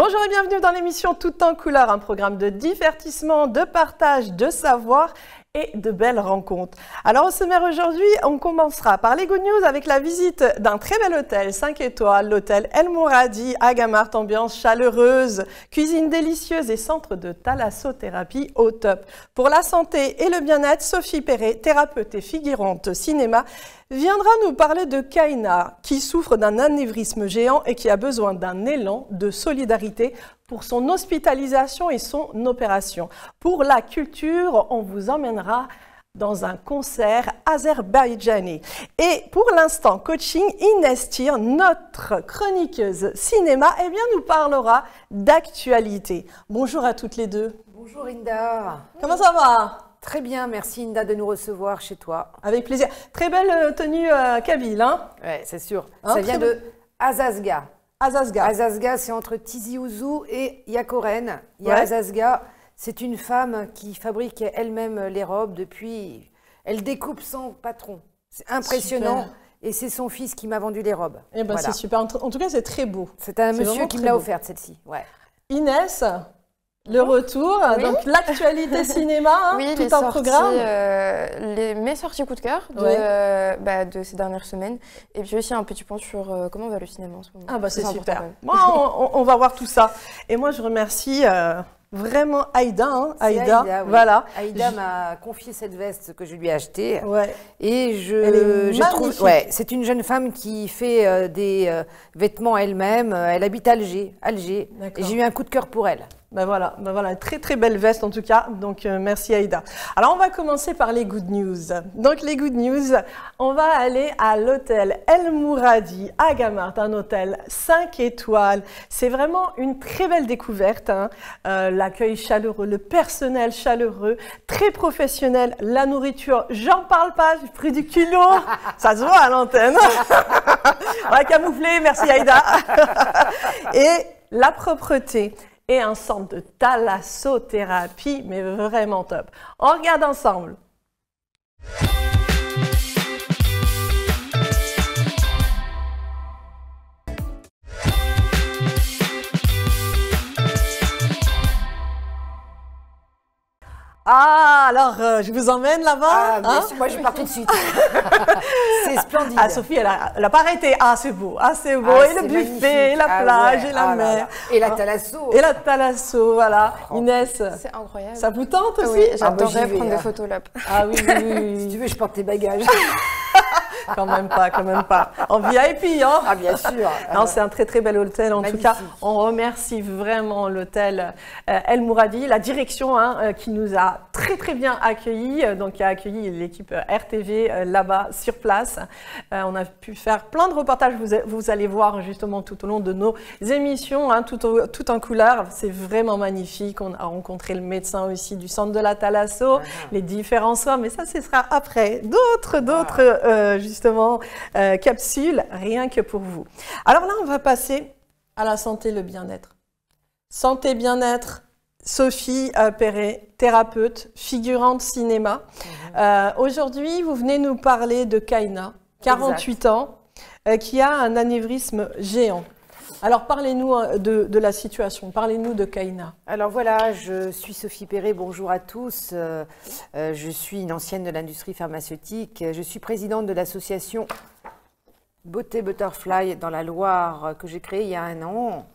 Bonjour et bienvenue dans l'émission Tout en couleur, un programme de divertissement, de partage, de savoir et de belles rencontres. Alors au sommaire aujourd'hui, on commencera par les good news avec la visite d'un très bel hôtel 5 étoiles, l'hôtel El Mouradi à Gamart, ambiance chaleureuse, cuisine délicieuse et centre de thalassothérapie au top. Pour la santé et le bien-être, Sophie Perret, thérapeute et figurante cinéma, viendra nous parler de Kaina, qui souffre d'un anévrisme géant et qui a besoin d'un élan de solidarité pour son hospitalisation et son opération. Pour la culture, on vous emmènera dans un concert azerbaïdjanais. Et pour l'instant, coaching, Inès Tir, notre chroniqueuse cinéma, eh bien, nous parlera d'actualité. Bonjour à toutes les deux. Bonjour Inda. Comment ça va ? Très bien, merci Inda de nous recevoir chez toi. Avec plaisir. Très belle tenue kabyle, hein ? Ouais, c'est sûr. Hein, ça vient de Azazga. Azazga. Azazga, c'est entre Tizi Ouzou et Yakoren. Ouais. Azazga, c'est une femme qui fabrique elle-même les robes depuis... Elle découpe sans patron. C'est impressionnant. Super. Et c'est son fils qui m'a vendu les robes. Eh ben, voilà. C'est super. En tout cas, c'est très beau. C'est un monsieur qui me l'a offerte, celle-ci. Ouais. Inès, le retour, oui. Donc l'actualité cinéma, hein, oui, tout un programme. Mes sorties coup de cœur de ces dernières semaines. Et puis aussi un petit point sur comment va le cinéma en ce moment. Ah bah c'est super. Bon, on va voir tout ça. Et moi je remercie vraiment Aïda. Hein, Aïda, oui. Voilà. Aïda m'a confié cette veste que je lui ai achetée. Ouais. Et je trouve, ouais, c'est une jeune femme qui fait des vêtements elle-même. Elle habite Alger. Et j'ai eu un coup de cœur pour elle. Ben voilà, très très belle veste en tout cas, donc merci Aïda. Alors on va commencer par les good news. Donc les good news, on va aller à l'hôtel El Mouradi à Gamart, un hôtel 5 étoiles. C'est vraiment une très belle découverte, hein. L'accueil chaleureux, le personnel chaleureux, très professionnel, la nourriture, j'en parle pas, j'ai pris du kilo, ça se voit à l'antenne. On va camoufler, merci Aïda. Et la propreté. Et un centre de thalassothérapie, mais vraiment top. On regarde ensemble. Ah, alors, je vous emmène là-bas. Ah, hein? Moi, je pars tout de suite. C'est splendide. Ah, Sophie, elle a pas arrêté. Ah, c'est beau. Ah, c'est beau. Ah, et le buffet, et la plage, et la mer. Et la thalasso. Et la thalasso, voilà. Oh, Inès. C'est incroyable. Ça vous tente aussi? Oui, j'adorerais prendre des photos là. Ah oui. Si tu veux, je porte tes bagages. Quand même pas. En VIP, hein? Ah, bien sûr. Non, c'est un très très bel hôtel. En magnifique. tout cas, on remercie vraiment l'hôtel El Mouradi, la direction qui nous a très très bien accueillis, donc qui a accueilli l'équipe RTV là-bas sur place. On a pu faire plein de reportages. Vous allez voir justement tout au long de nos émissions, hein, tout en couleur. C'est vraiment magnifique. On a rencontré le médecin aussi du centre de la thalasso, les différents soins, mais ça, ce sera après. D'autres justement capsules, rien que pour vous. Alors là, on va passer à la santé, le bien-être. Santé, bien-être, Sophie Perret, thérapeute, figurante cinéma. Aujourd'hui, vous venez nous parler de Kaina, 48 ans, qui a un anévrisme géant. Alors, parlez-nous de la situation, parlez-nous de Kaina. Alors voilà, je suis Sophie Perret, bonjour à tous. Je suis une ancienne de l'industrie pharmaceutique. Je suis présidente de l'association Beauté Butterfly dans la Loire que j'ai créée il y a 1 an.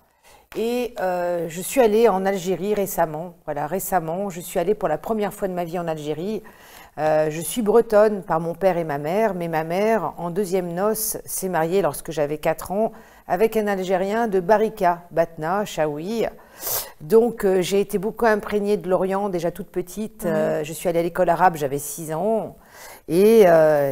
Et je suis allée en Algérie récemment. Voilà, récemment, je suis allée pour la première fois de ma vie en Algérie. Je suis bretonne par mon père et ma mère, mais ma mère, en 2e noces, s'est mariée lorsque j'avais 4 ans avec un Algérien de Barika, Batna, Chaoui. Donc j'ai été beaucoup imprégnée de l'Orient déjà toute petite. Je suis allée à l'école arabe, j'avais 6 ans. Et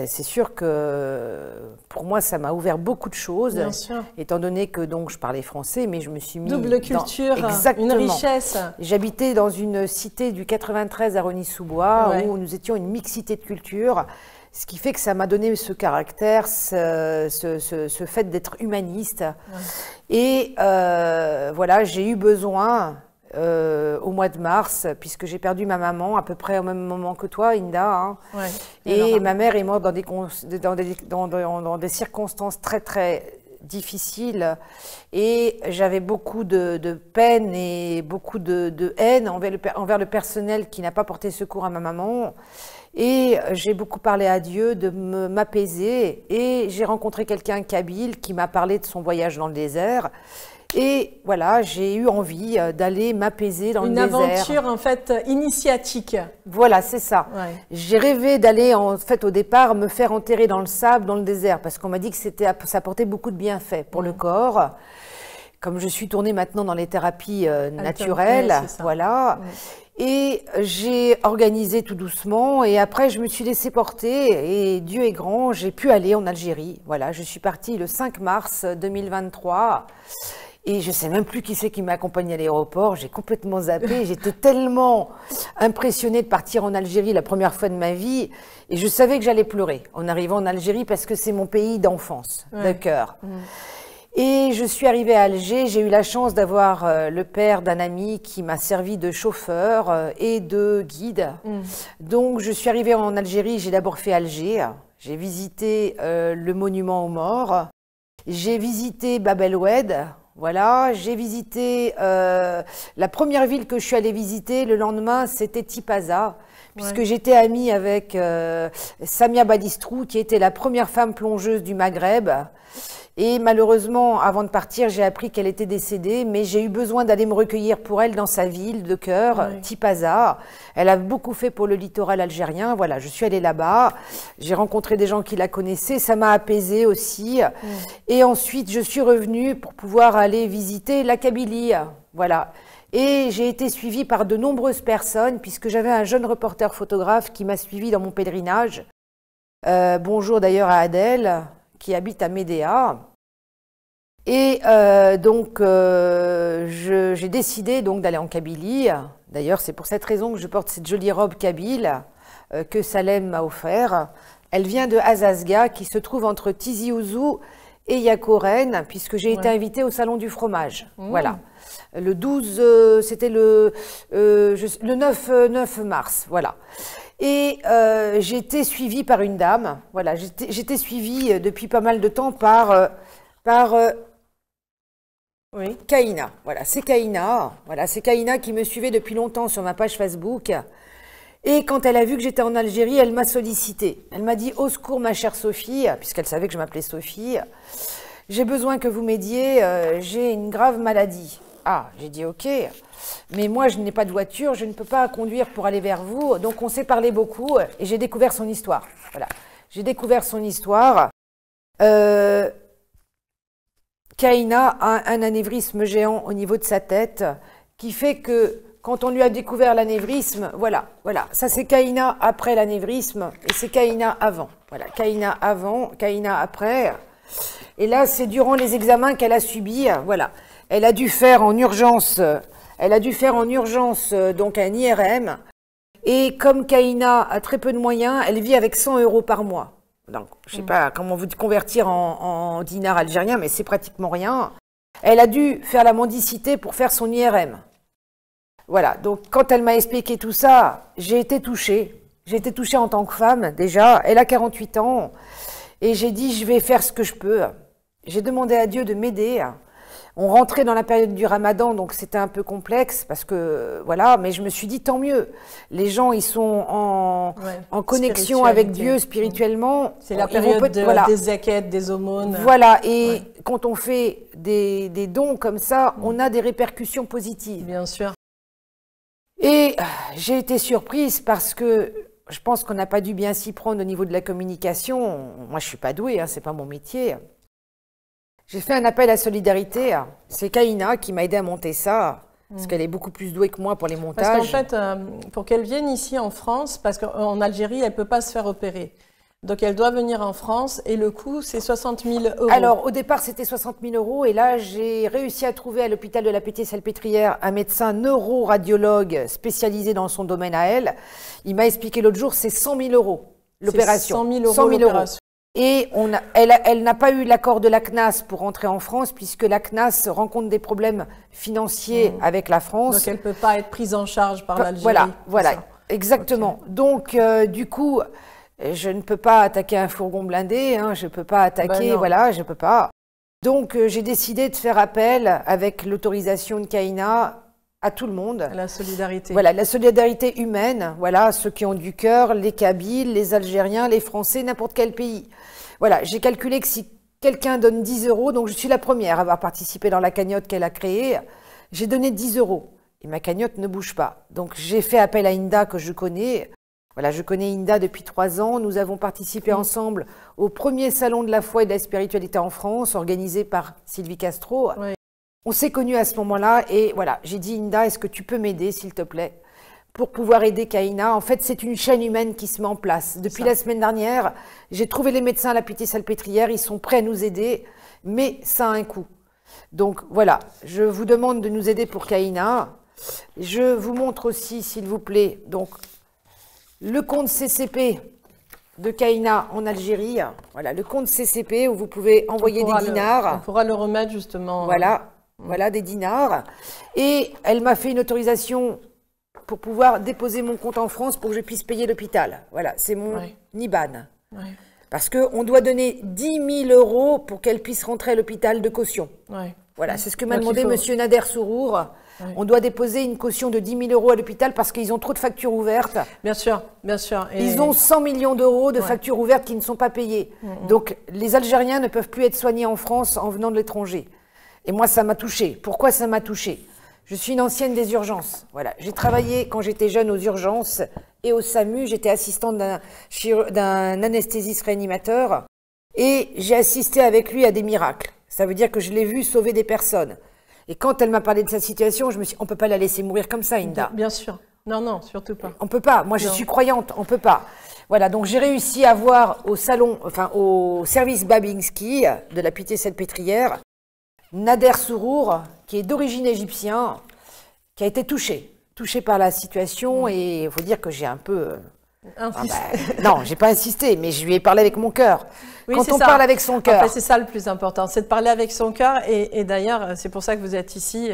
c'est sûr que pour moi, ça m'a ouvert beaucoup de choses. Bien sûr. Étant donné que donc, je parlais français, mais je me suis mis... Double culture, exactement. Une richesse. J'habitais dans une cité du 93 à Rosny-sous-Bois, où nous étions une mixité de cultures. Ce qui fait que ça m'a donné ce caractère, ce fait d'être humaniste. Et voilà, j'ai eu besoin... au mois de mars, puisque j'ai perdu ma maman à peu près au même moment que toi, Inda. Hein. Et ma mère est morte dans des circonstances très, très difficile et j'avais beaucoup de peine et beaucoup de haine envers le personnel qui n'a pas porté secours à ma maman. Et j'ai beaucoup parlé à Dieu de m'apaiser et j'ai rencontré quelqu'un kabyle qui m'a parlé de son voyage dans le désert. Et voilà, j'ai eu envie d'aller m'apaiser dans le désert. Une aventure en fait initiatique. Voilà, c'est ça. Ouais. J'ai rêvé d'aller en fait au départ me faire enterrer dans le sable, dans le désert, parce qu'on m'a dit que ça apportait beaucoup de bienfaits pour le corps. Comme je suis tournée maintenant dans les thérapies naturelles, voilà. Ouais. Et j'ai organisé tout doucement et après je me suis laissée porter et Dieu est grand, j'ai pu aller en Algérie. Voilà, je suis partie le 5 mars 2023. Et je ne sais même plus qui c'est qui m'a accompagnée à l'aéroport. J'ai complètement zappé. J'étais tellement impressionnée de partir en Algérie la première fois de ma vie. Et je savais que j'allais pleurer en arrivant en Algérie parce que c'est mon pays d'enfance, de cœur. Et je suis arrivée à Alger. J'ai eu la chance d'avoir le père d'un ami qui m'a servi de chauffeur et de guide. Donc, je suis arrivée en Algérie. J'ai d'abord fait Alger. J'ai visité le monument aux morts. J'ai visité Bab el Oued. Voilà, j'ai visité, la première ville que je suis allée visiter le lendemain, c'était Tipaza, puisque j'étais amie avec Samia Badistrou, qui était la première femme plongeuse du Maghreb. Et malheureusement, avant de partir, j'ai appris qu'elle était décédée, mais j'ai eu besoin d'aller me recueillir pour elle dans sa ville de cœur, Tipaza. Elle a beaucoup fait pour le littoral algérien. Voilà, je suis allée là-bas. J'ai rencontré des gens qui la connaissaient. Ça m'a apaisée aussi. Et ensuite, je suis revenue pour pouvoir aller visiter la Kabylie. Voilà. Et j'ai été suivie par de nombreuses personnes, puisque j'avais un jeune reporter photographe qui m'a suivie dans mon pèlerinage. Bonjour d'ailleurs à Adèle, qui habite à Médéa. Et donc, j'ai décidé donc d'aller en Kabylie. D'ailleurs, c'est pour cette raison que je porte cette jolie robe kabyle que Salem m'a offert. Elle vient de Azazga, qui se trouve entre Tizi Ouzou et Yakoren, puisque j'ai été invitée au Salon du fromage. Voilà. Le 12, c'était le 9 mars. Voilà. Et j'ai été suivie par une dame. Voilà, j'étais suivie depuis pas mal de temps par Kaina. Voilà, c'est Kaina. Voilà, c'est Kaina qui me suivait depuis longtemps sur ma page Facebook. Et quand elle a vu que j'étais en Algérie, elle m'a sollicité. Elle m'a dit « Au secours, ma chère Sophie », puisqu'elle savait que je m'appelais Sophie. « J'ai besoin que vous m'aidiez, j'ai une grave maladie. » Ah, j'ai dit « Ok, mais moi je n'ai pas de voiture, je ne peux pas conduire pour aller vers vous. » Donc on s'est parlé beaucoup et j'ai découvert son histoire. Voilà, j'ai découvert son histoire. Kaina a un anévrisme géant au niveau de sa tête qui fait que quand on lui a découvert l'anévrisme, voilà, ça c'est Kaina après l'anévrisme et c'est Kaina avant. Voilà, Kaina avant, Kaina après. Et là, c'est durant les examens qu'elle a subis, voilà. Elle a dû faire en urgence, donc un IRM. Et comme Kaina a très peu de moyens, elle vit avec 100 € par mois. Donc, je ne sais pas comment vous convertir en dinars algériens, mais c'est pratiquement rien. Elle a dû faire la mendicité pour faire son IRM. Voilà, donc quand elle m'a expliqué tout ça, j'ai été touchée. J'ai été touchée en tant que femme, déjà. Elle a 48 ans. Et j'ai dit, je vais faire ce que je peux. J'ai demandé à Dieu de m'aider. On rentrait dans la période du Ramadan, donc c'était un peu complexe parce que voilà, mais je me suis dit tant mieux. Les gens, ils sont en connexion avec Dieu spirituellement. C'est la période des zakats, des aumônes. Voilà, et quand on fait des dons comme ça, on a des répercussions positives. Bien sûr. Et j'ai été surprise parce que je pense qu'on n'a pas dû bien s'y prendre au niveau de la communication. Moi, je suis pas douée, hein, c'est pas mon métier. J'ai fait un appel à solidarité. C'est Kaina qui m'a aidé à monter ça, parce qu'elle est beaucoup plus douée que moi pour les montages. Parce qu'en fait, pour qu'elle vienne ici en France, parce qu'en Algérie, elle ne peut pas se faire opérer. Donc, elle doit venir en France et le coût, c'est 60 000 €. Alors, au départ, c'était 60 000 € et là, j'ai réussi à trouver à l'hôpital de la Pitié-Salpêtrière un médecin neuroradiologue spécialisé dans son domaine à elle. Il m'a expliqué l'autre jour, c'est 100 000 € l'opération. 100 000 € Et elle n'a pas eu l'accord de la CNAS pour rentrer en France, puisque la CNAS rencontre des problèmes financiers avec la France. Donc, elle ne peut pas être prise en charge par l'Algérie. Voilà, exactement. Okay. Donc, du coup, je ne peux pas attaquer un fourgon blindé, hein, je ne peux pas attaquer, voilà, je ne peux pas. Donc, j'ai décidé de faire appel, avec l'autorisation de Kaina, à tout le monde. La solidarité. Voilà, la solidarité humaine, voilà, ceux qui ont du cœur, les Kabyles, les Algériens, les Français, n'importe quel pays. Voilà, j'ai calculé que si quelqu'un donne 10 €, donc je suis la première à avoir participé dans la cagnotte qu'elle a créée, j'ai donné 10 €. Et ma cagnotte ne bouge pas. Donc, j'ai fait appel à Inda, que je connais. Voilà, je connais Inda depuis 3 ans. Nous avons participé ensemble au premier salon de la foi et de la spiritualité en France, organisé par Sylvie Castro. Oui. On s'est connus à ce moment-là et voilà, j'ai dit Inda, est-ce que tu peux m'aider, s'il te plaît, pour pouvoir aider Kaina? En fait, c'est une chaîne humaine qui se met en place. Depuis la semaine dernière, j'ai trouvé les médecins à la Pitié-Salpêtrière, ils sont prêts à nous aider, mais ça a un coût. Donc voilà, je vous demande de nous aider pour Kaina. Je vous montre aussi, s'il vous plaît, donc le compte CCP de Kaina en Algérie. Voilà, le compte CCP où vous pouvez envoyer des dinars. On pourra le remettre justement. Voilà, voilà des dinars. Et elle m'a fait une autorisation pour pouvoir déposer mon compte en France pour que je puisse payer l'hôpital. Voilà, c'est mon IBAN. Oui. Parce qu'on doit donner 10 000 € pour qu'elle puisse rentrer à l'hôpital de caution. Oui. Voilà, c'est ce que m'a demandé monsieur Nader Sourour. Oui. On doit déposer une caution de 10 000 € à l'hôpital parce qu'ils ont trop de factures ouvertes. Bien sûr, bien sûr. Et ils ont 100 millions d'euros de factures ouvertes qui ne sont pas payées. Donc, les Algériens ne peuvent plus être soignés en France en venant de l'étranger. Et moi, ça m'a touchée. Pourquoi ça m'a touchée? Je suis une ancienne des urgences. Voilà, j'ai travaillé quand j'étais jeune aux urgences et au SAMU. J'étais assistante d'un anesthésiste réanimateur et j'ai assisté avec lui à des miracles. Ça veut dire que je l'ai vu sauver des personnes. Et quand elle m'a parlé de sa situation, je me suis dit, on ne peut pas la laisser mourir comme ça, Inda. Bien sûr. Non, non, surtout pas. On ne peut pas. Moi, je suis croyante, on ne peut pas. Voilà, donc j'ai réussi à voir au salon, enfin au service Babinski de la Pitié-Salpêtrière, Nader Sourour, qui est d'origine égyptienne, qui a été touché par la situation. Et il faut dire que j'ai un peu... non, j'ai pas insisté, mais je lui ai parlé avec mon cœur. Oui, quand on parle avec son cœur. En fait, c'est ça le plus important, c'est de parler avec son cœur. Et d'ailleurs, c'est pour ça que vous êtes ici,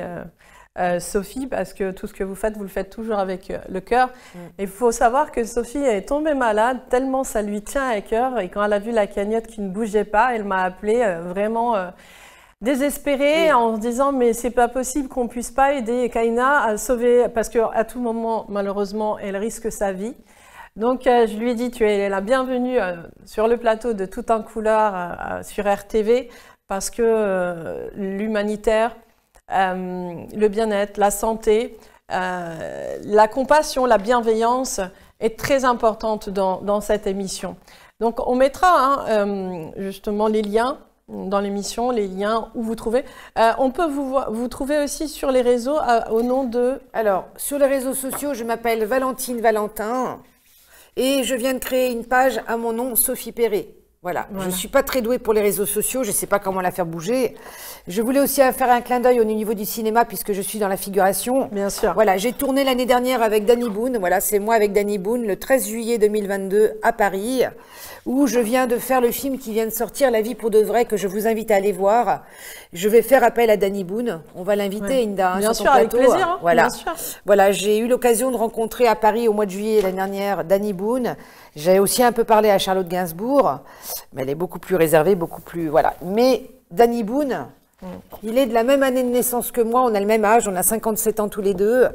Sophie, parce que tout ce que vous le faites toujours avec le cœur. Et il faut savoir que Sophie est tombée malade, tellement ça lui tient à cœur. Et quand elle a vu la cagnotte qui ne bougeait pas, elle m'a appelée vraiment... désespérée en se disant mais c'est pas possible qu'on puisse pas aider Kaina à sauver, parce qu'à tout moment malheureusement elle risque sa vie. Donc je lui ai dit tu es la bienvenue sur le plateau de Tout en couleur sur RTV, parce que l'humanitaire, le bien-être, la santé, la compassion, la bienveillance est très importante dans cette émission. Donc on mettra justement les liens dans l'émission, les liens où vous trouvez. On peut vous trouver aussi sur les réseaux au nom de... Alors, sur les réseaux sociaux, je m'appelle Valentine Valentin et je viens de créer une page à mon nom, Sophie Perret. Voilà. Je ne suis pas très douée pour les réseaux sociaux, je ne sais pas comment la faire bouger. Je voulais aussi faire un clin d'œil au niveau du cinéma puisque je suis dans la figuration. Bien sûr. Voilà, j'ai tourné l'année dernière avec Danny Boone. Voilà, c'est moi avec Danny Boone le 13 juillet 2022 à Paris, où je viens de faire le film qui vient de sortir, La vie pour de vrai, que je vous invite à aller voir. Je vais faire appel à Danny Boone. On va l'inviter, Inda, bien sur sûr, ton plateau. avec plaisir. Voilà. Bien sûr. Voilà, j'ai eu l'occasion de rencontrer à Paris au mois de juillet l'année dernière Danny Boone. J'ai aussi un peu parlé à Charlotte Gainsbourg, mais elle est beaucoup plus réservée, beaucoup plus... Voilà. Mais Danny Boone, il est de la même année de naissance que moi, on a le même âge, on a 57 ans tous les deux.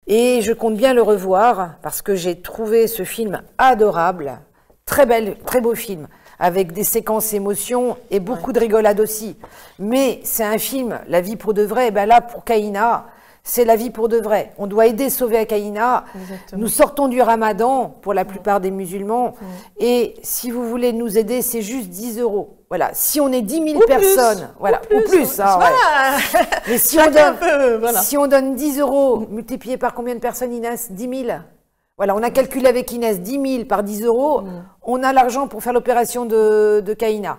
Et je compte bien le revoir parce que j'ai trouvé ce film adorable. Très beau film, avec des séquences émotions et beaucoup de rigolade aussi. Mais c'est un film, La vie pour de vrai, et ben là, pour Kaina, c'est la vie pour de vrai. On doit aider, sauver à Kaina. Exactement. Nous sortons du Ramadan pour la plupart des musulmans. Et si vous voulez nous aider, c'est juste 10 €. Voilà. Si on est 10 000 personnes, voilà, ou plus. Hein, ouais. Mais si on donne 10 € multiplié par combien de personnes, Inès? 10 000. Voilà, on a calculé avec Inès 10 000 par 10 €. On a l'argent pour faire l'opération de Kaina.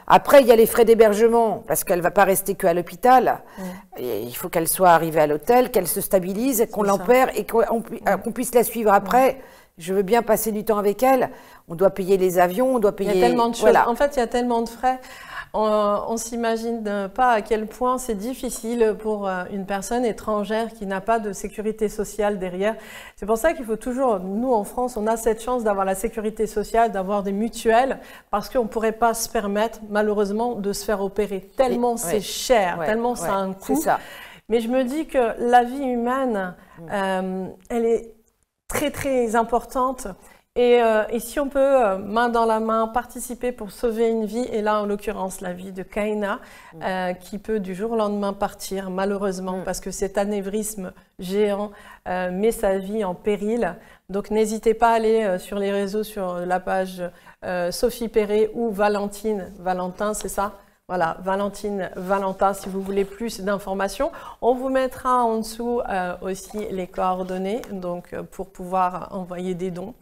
Après, il y a les frais d'hébergement, parce qu'elle ne va pas rester qu'à l'hôpital. Il faut qu'elle soit arrivée à l'hôtel, qu'elle se stabilise, qu'on l'opère et qu'on puisse la suivre après. Je veux bien passer du temps avec elle. On doit payer les avions, on doit payer... Il y a tellement de choses. Voilà. En fait, il y a tellement de frais. On s'imagine pas à quel point c'est difficile pour une personne étrangère qui n'a pas de sécurité sociale derrière. C'est pour ça qu'il faut toujours, nous en France, on a cette chance d'avoir la sécurité sociale, d'avoir des mutuelles, parce qu'on ne pourrait pas se permettre, malheureusement, de se faire opérer. Tellement c'est cher, tellement ça a un coût. Mais je me dis que la vie humaine, elle est très, très importante. Et si on peut, main dans la main, participer pour sauver une vie, et là, en l'occurrence, la vie de Kaina, qui peut du jour au lendemain partir, malheureusement, parce que cet anévrisme géant met sa vie en péril. Donc, n'hésitez pas à aller sur les réseaux, sur la page Sophie Perret ou Valentine, Valentin, c'est ça ? Voilà, Valentine, Valentin, si vous voulez plus d'informations. On vous mettra en dessous aussi les coordonnées, donc pour pouvoir envoyer des dons.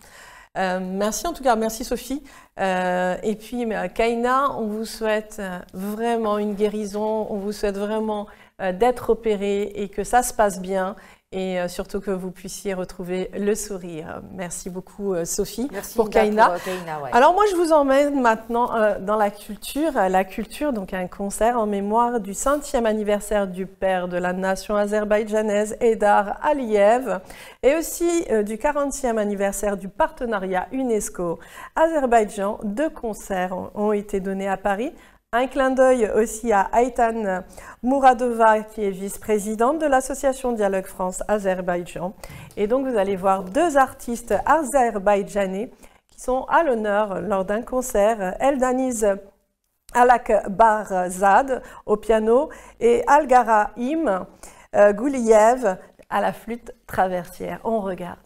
Merci en tout cas, merci Sophie. Et puis Kaina, on vous souhaite vraiment une guérison, on vous souhaite vraiment d'être opérée et que ça se passe bien et surtout que vous puissiez retrouver le sourire. Merci beaucoup Sophie pour Kaina. Alors moi je vous emmène maintenant dans la culture, donc un concert en mémoire du 5e anniversaire du père de la nation azerbaïdjanaise, Heydar Aliyev, et aussi du 40e anniversaire du partenariat UNESCO-Azerbaïdjan. 2 concerts ont été donnés à Paris. Un clin d'œil aussi à Aytan Mouradova, qui est vice-présidente de l'association Dialogue France-Azerbaïdjan. Et donc, vous allez voir 2 artistes azerbaïdjanais qui sont à l'honneur lors d'un concert. Eldaniz Alakbarzad au piano et Algaraim Gouliyev à la flûte traversière. On regarde.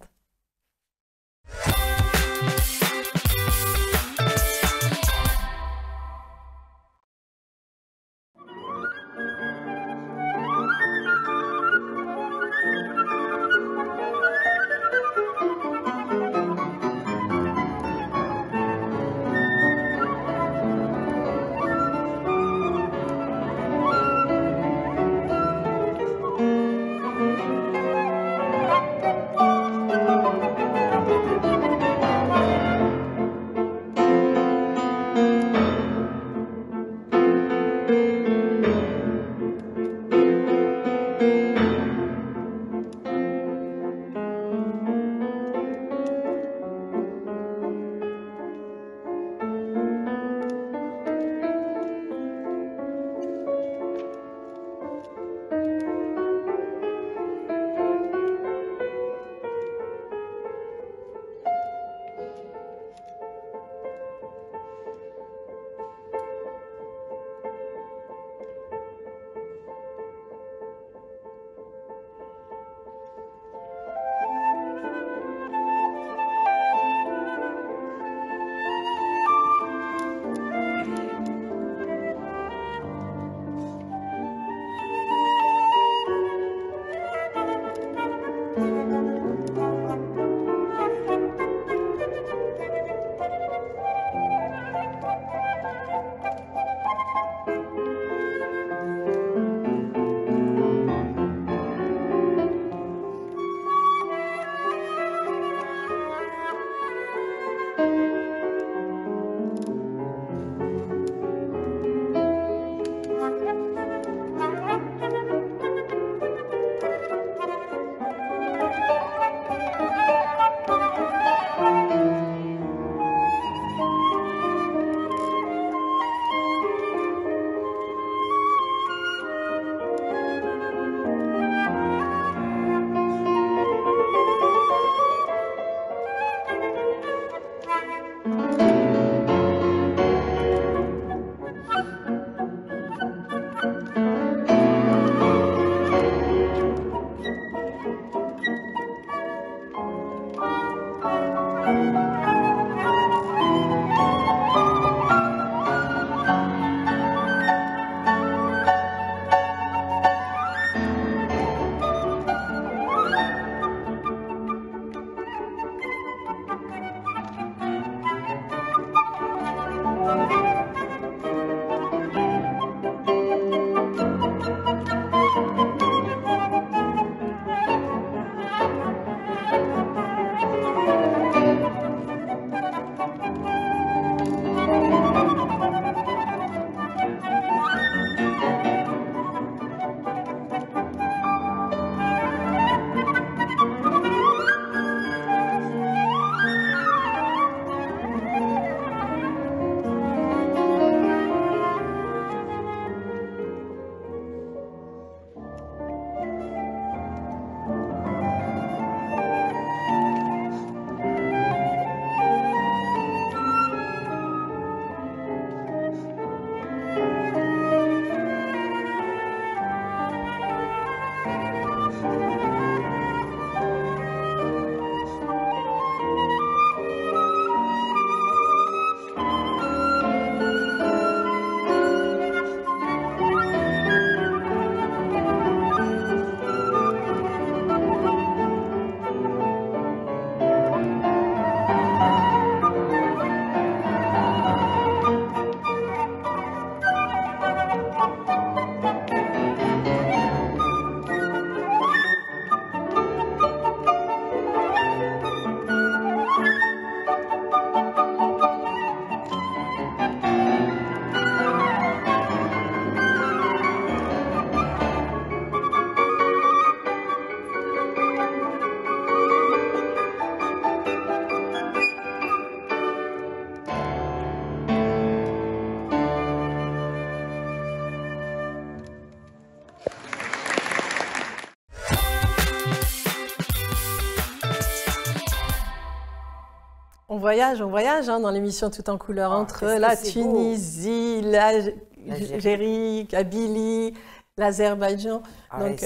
voyage hein, dans l'émission Tout en couleur entre la Tunisie, l'Algérie, Kabylie, l'Azerbaïdjan. Donc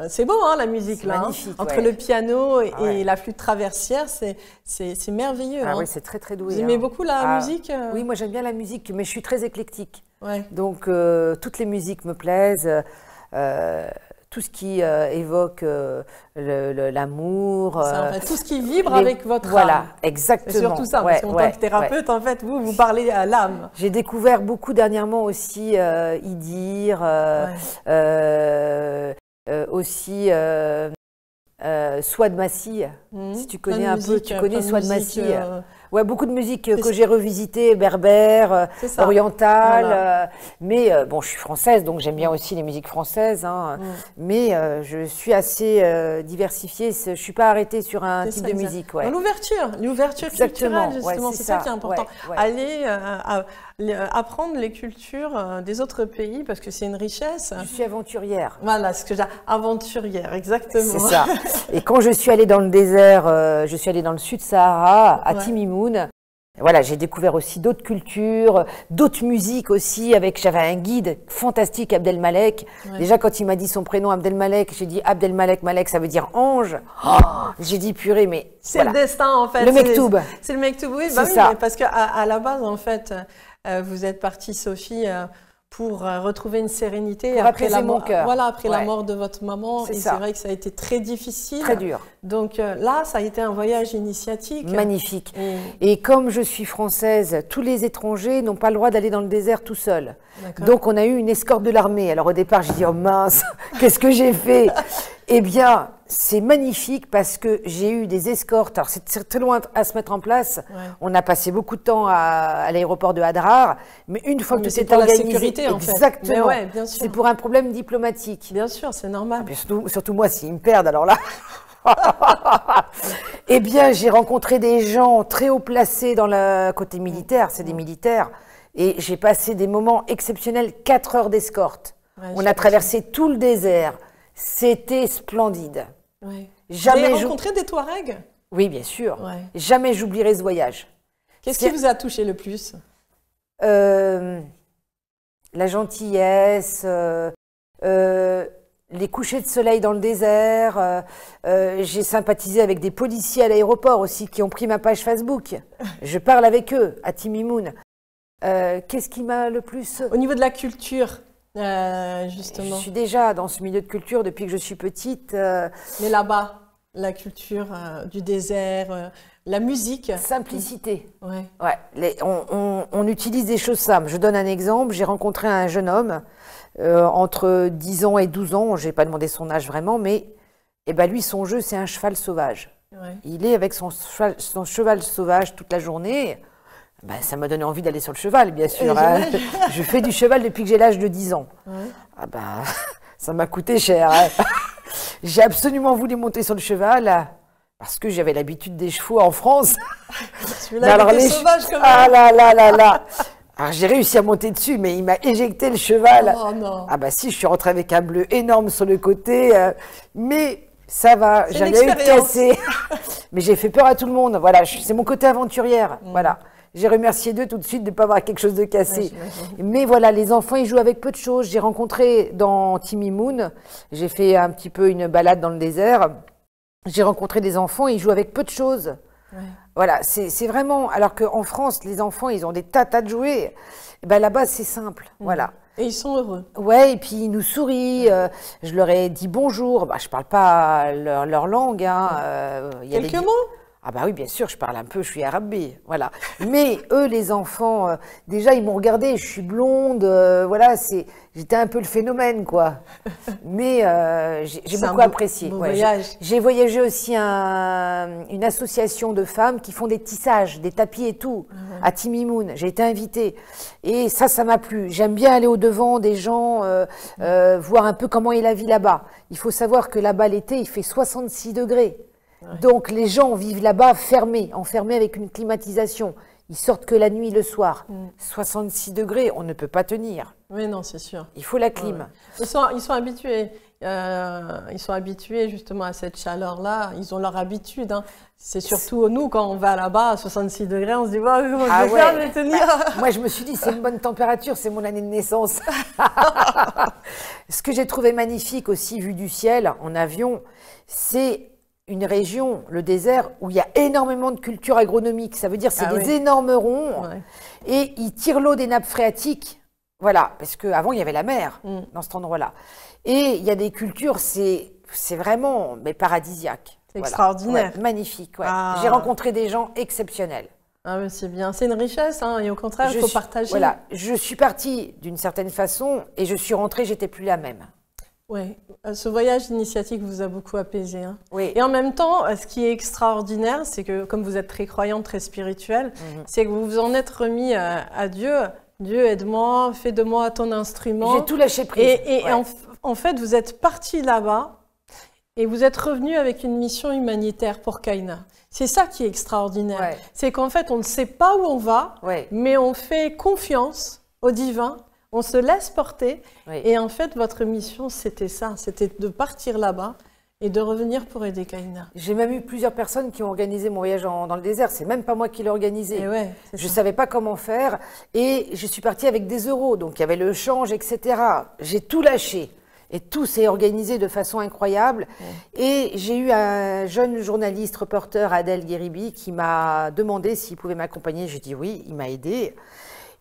c'est beau hein, la musique là. Hein. Entre le piano et la flûte traversière, c'est merveilleux. Ah hein. oui, c'est très très doué. Vous aimez beaucoup la musique Oui, moi j'aime bien la musique, mais je suis très éclectique. Donc toutes les musiques me plaisent. Tout ce qui évoque l'amour. En fait, tout ce qui vibre avec votre âme. Voilà, exactement. C'est surtout ça, parce qu'en tant que thérapeute, en fait, vous parlez à l'âme. J'ai découvert beaucoup dernièrement aussi Idir, aussi Souad Massi, si tu connais un peu, tu connais Souad Massi. Ouais, beaucoup de musique que j'ai revisitée, berbère, orientale. Mais bon, je suis française, donc j'aime bien aussi les musiques françaises. Hein, mais je suis assez diversifiée. Je ne suis pas arrêtée sur un type de musique. L'ouverture culturelle, justement, c'est ça qui est important. Aller apprendre les cultures des autres pays, parce que c'est une richesse. Je suis aventurière. Voilà, ce que j'ai aventurière, exactement. C'est ça. Et quand je suis allée dans le désert, je suis allée dans le Sud-Sahara, à Timimoun. Voilà, j'ai découvert aussi d'autres cultures, d'autres musiques aussi. J'avais un guide fantastique, Abdelmalek. Déjà, quand il m'a dit son prénom, Abdelmalek, j'ai dit Abdelmalek, Malek, ça veut dire ange. J'ai dit purée, mais c'est le destin en fait. Le Mektoub. C'est le Mektoub, oui, parce qu'à la base, en fait, vous êtes partie, Sophie, pour retrouver une sérénité pour après mon cœur. Voilà, après la mort de votre maman. Et c'est vrai que ça a été très difficile. Très dur. Donc là, ça a été un voyage initiatique. Magnifique. Et comme je suis française, tous les étrangers n'ont pas le droit d'aller dans le désert tout seuls. Donc on a eu une escorte de l'armée. Alors au départ, j'ai dit, oh mince, qu'est-ce que j'ai fait? Eh bien, c'est magnifique parce que j'ai eu des escortes. Alors, c'est très loin à se mettre en place. On a passé beaucoup de temps à l'aéroport de Hadrar. Mais une fois que tout est organisé, la sécurité, en fait. Exactement. C'est pour un problème diplomatique. Bien sûr, c'est normal. Surtout moi, s'ils me perdent, alors là. Eh bien, j'ai rencontré des gens très haut placés dans le côté militaire. C'est des militaires. Et j'ai passé des moments exceptionnels, 4 heures d'escorte. On a traversé tout le désert. C'était splendide. Vous avez rencontré des Touaregs? Oui, bien sûr. Jamais j'oublierai ce voyage. Qu'est-ce qui vous a touché le plus? La gentillesse, les couchers de soleil dans le désert. J'ai sympathisé avec des policiers à l'aéroport aussi qui ont pris ma page Facebook. Je parle avec eux à Timimoun. Qu'est-ce qui m'a le plus... Au niveau de la culture, justement. Je suis déjà dans ce milieu de culture depuis que je suis petite. Mais là-bas, la culture du désert, la musique. Simplicité. On utilise des choses simples. Je donne un exemple. J'ai rencontré un jeune homme entre 10 ans et 12 ans. Je n'ai pas demandé son âge vraiment, mais lui, son jeu, c'est un cheval sauvage. Il est avec son cheval sauvage toute la journée. Ça m'a donné envie d'aller sur le cheval, bien sûr. Je fais du cheval depuis que j'ai l'âge de 10 ans. Ça m'a coûté cher. J'ai absolument voulu monter sur le cheval parce que j'avais l'habitude des chevaux en France. Alors les sauvages quand même. Ah là là là là. Alors j'ai réussi à monter dessus, mais il m'a éjecté le cheval. Oh non. Si, je suis rentrée avec un bleu énorme sur le côté, mais ça va. J'avais eu cassé. Mais j'ai fait peur à tout le monde. Voilà, c'est mon côté aventurière. Voilà. J'ai remercié d'eux tout de suite de ne pas avoir quelque chose de cassé. Mais voilà, les enfants, ils jouent avec peu de choses. J'ai rencontré dans Timimoun, j'ai fait un petit peu une balade dans le désert. J'ai rencontré des enfants, ils jouent avec peu de choses. Voilà, c'est vraiment... Alors qu'en France, les enfants, ils ont des tas de jouets. Là-bas, c'est simple. Voilà. Et ils sont heureux. Ouais, et puis ils nous sourient. Je leur ai dit bonjour. Je ne parle pas leur langue. Hein. Quelques mots? Oui, bien sûr, je parle un peu, je suis arabe, voilà. Mais eux, les enfants, déjà, ils m'ont regardé, je suis blonde, voilà, j'étais un peu le phénomène, quoi. Mais j'ai beaucoup apprécié. J'ai voyagé aussi une association de femmes qui font des tissages, des tapis et tout, à Timimoun. J'ai été invitée. Et ça m'a plu. J'aime bien aller au-devant des gens, voir un peu comment est la vie là-bas. Il faut savoir que là-bas, l'été, il fait 66 degrés. Donc les gens vivent là-bas enfermés avec une climatisation. Ils sortent que la nuit, le soir. 66 degrés, on ne peut pas tenir. Oui, non, c'est sûr. Il faut la clim. Ouais. Ils sont habitués. Ils sont habitués justement à cette chaleur-là. Ils ont leur habitude. Hein. C'est surtout nous, quand on va là-bas à 66 degrés, on se dit, comment je vais faire, je vais tenir. Moi, je me suis dit, c'est une bonne température, c'est mon année de naissance. Ce que j'ai trouvé magnifique aussi, vu du ciel, en avion, c'est une région, le désert, où il y a énormément de culture agronomique. Ça veut dire c'est des énormes ronds et ils tirent l'eau des nappes phréatiques. Voilà, parce qu'avant, il y avait la mer dans cet endroit-là. Et il y a des cultures, c'est vraiment paradisiaque. C'est extraordinaire. Ouais, magnifique, ouais. J'ai rencontré des gens exceptionnels. Ah mais c'est bien, c'est une richesse, hein, et au contraire, il faut partager. Voilà, je suis partie d'une certaine façon et je suis rentrée, j'étais plus la même. Oui, ce voyage initiatique vous a beaucoup apaisé. Hein. Oui. Et en même temps, ce qui est extraordinaire, c'est que comme vous êtes très croyante, très spirituelle, c'est que vous vous en êtes remis à Dieu. Dieu, aide-moi, fais de moi ton instrument. J'ai tout lâché prise. Et en fait, vous êtes parti là-bas et vous êtes revenu avec une mission humanitaire pour Kaina. C'est ça qui est extraordinaire. Ouais. C'est qu'en fait, on ne sait pas où on va, mais on fait confiance au divin. On se laisse porter et en fait, votre mission, c'était ça, c'était de partir là-bas et de revenir pour aider Kaina. J'ai même eu plusieurs personnes qui ont organisé mon voyage dans le désert, c'est même pas moi qui l'ai organisé. Je ne savais pas comment faire et je suis partie avec des euros, donc il y avait le change, etc. J'ai tout lâché et tout s'est organisé de façon incroyable. Et j'ai eu un jeune journaliste, reporter, Adel Guéribi, qui m'a demandé s'il pouvait m'accompagner. J'ai dit oui, il m'a aidé.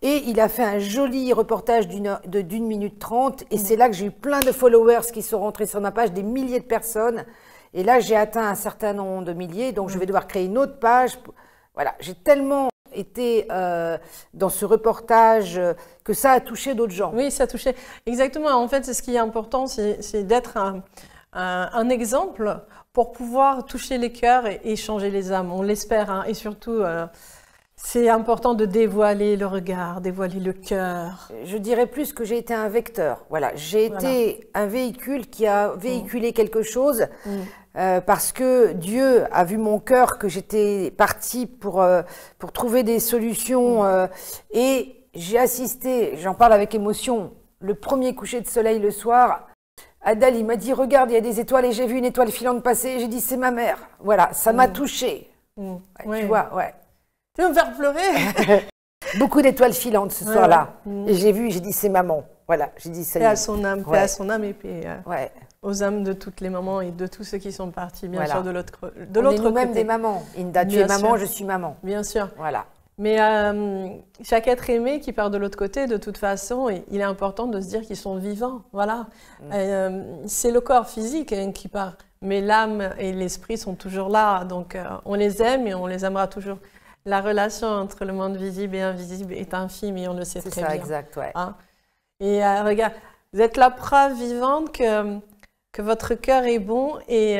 Et il a fait un joli reportage d'1 minute 30. Et c'est là que j'ai eu plein de followers qui sont rentrés sur ma page, des milliers de personnes. Et là, j'ai atteint un certain nombre de milliers. Donc, je vais devoir créer une autre page. Voilà, j'ai tellement été dans ce reportage que ça a touché d'autres gens. Oui, ça a touché. Exactement. En fait, ce qui est important, c'est d'être un exemple pour pouvoir toucher les cœurs et changer les âmes. On l'espère. Hein. Et surtout... c'est important de dévoiler le regard, dévoiler le cœur. Je dirais plus que j'ai été un vecteur. Voilà, j'ai été un véhicule qui a véhiculé quelque chose parce que Dieu a vu mon cœur, que j'étais partie pour trouver des solutions et j'ai assisté, j'en parle avec émotion, le premier coucher de soleil le soir. Adal, il m'a dit, regarde, il y a des étoiles et j'ai vu une étoile filante passer. J'ai dit, c'est ma mère. Voilà, ça m'a touchée. Tu vois, Tu veux me faire pleurer? Beaucoup d'étoiles filantes ce soir-là. Et j'ai vu, j'ai dit, c'est maman. Voilà, j'ai dit, ça y est. Paix à son âme, paix à son âme et paix aux âmes de toutes les mamans et de tous ceux qui sont partis, bien sûr, de l'autre côté. On est nous-mêmes des mamans. Inda, tu es maman, je suis maman. Bien sûr. Voilà. Mais chaque être aimé qui part de l'autre côté, de toute façon, il est important de se dire qu'ils sont vivants. Voilà. C'est le corps physique qui part, mais l'âme et l'esprit sont toujours là. Donc, on les aime et on les aimera toujours. La relation entre le monde visible et invisible est infime et on le sait très bien. C'est ça, exact, ouais. Hein? Et regarde, vous êtes la preuve vivante que votre cœur est bon et